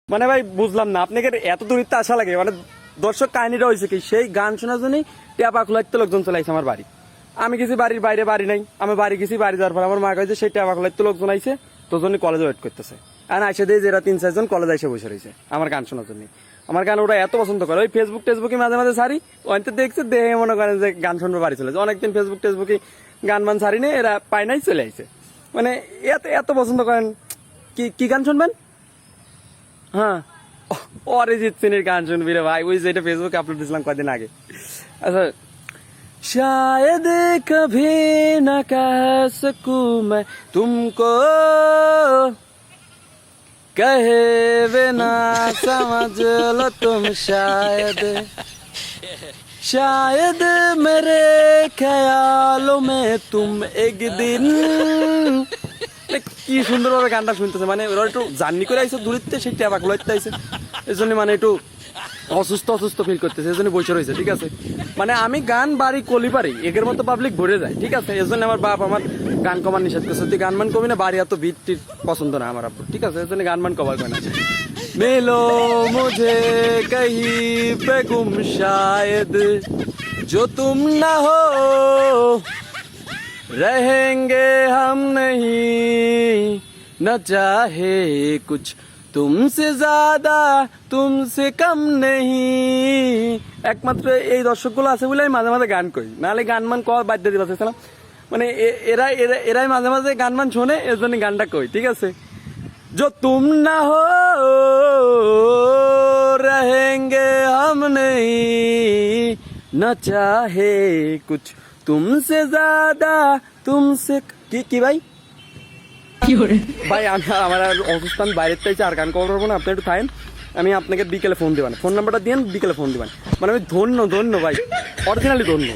মানে ভাই বুঝলাম না আপনাকে এত দূরিত্ব আসা লাগে, মানে দর্শক কাহিনীটা হয়েছে কি, সেই গান শোনার জন্যই টেপা খোলাইতে লোকজন চলে আসছে আমার বাড়ি। আমি গেছি বাড়ির বাইরে, বাড়ি নাই, আমি বাড়ি গেছি, বাড়ি যাওয়ার পর আমার মা কাছে সেই টেপা খোলাইতে লোকজন আইছে, তোর জন্য কলেজে ওয়েট করতেছে। আর আইসে দিয়ে যারা 3-4 জন কলেজ এসে বসে রয়েছে আমার গান শোনার জন্য। আমার গান ওরা এত পছন্দ করে, ওই ফেসবুক টেসবুকে মাঝে মাঝে ছাড়ি, অন্ত দেখছে দেখে মনে করেন যে গান শুনবে বাড়ি চলে যায়। অনেকদিন ফেসবুক টেসবুকে গান মান ছাড়ি নেই, এরা পায় নাই চলে আইছে। মানে এত এত পছন্দ করেন। কি কি গান শুনবেন? হ্যাঁ, অরিজিৎ সিং এর গান শুনবি রে ভাই, ওই যেটা ফেসবুকে আপলোড দিয়েছিলাম কয়েকদিন আগে। আচ্ছা, शायद कभी न कह सकूं मैं तुमको, कहे बिना समझ लो तुम शायद, शायद मेरे ख्यालों में तुम एक दिन। কি সুন্দর ভাবে গানটা শুনতেছে, মানে ওরা একটু জার্নি করে আইসে দূরিত্বে, সেই টেপা খোলাইতে আইসে, এই জন্য মানে একটু অসুস্থ অসুস্থ ফিল করতেছে, এই জন্য বসে রয়েছে। ঠিক আছে, মানে আমি গান বাড়ি কলি পারি, একের মতো পাবলিক ভরে যায়। ঠিক আছে, এই জন্য আমার বাপ আমার গান কমার নিষেধ করছে, তুই গান মান কবি না, বাড়ি এত ভিড় টির পছন্দ না আমার আব্বু। ঠিক আছে, এই জন্য গান মান কভার করে না। মিলো মুঝে কহি পে গুম শায়দ, जो तुम ना हो रहेंगे हम नहीं, न चाहे कुछ तुमसे ज्यादा तुमसे कम नहीं। একমাত্র এই দর্শকগুলো আছে বলে আমি মাঝে মাঝে গান করি, নাহলে গান মান কর বাধ্য দিতে পারছিলাম। মানে এরাই মাঝে মাঝে গান মান শোনে, এর জন্য গানটা কই। ঠিক আছে, जो तुम ना हो रहेंगे हम नहीं, न चाहे कुछ तुमसे ज्यादा तुमसे কি ভাই ভাই আমি আমার অবস্থান বাইরের চাইছে, আর গান কভার করবো না, আপনি একটু থাকেন, আমি আপনাকে বিকেলে ফোন দিবেন, ফোন নাম্বারটা দিন, বিকেলে ফোন দিবেন। মানে আমি ধন্য ভাই, অরিজিনালি ধন্য।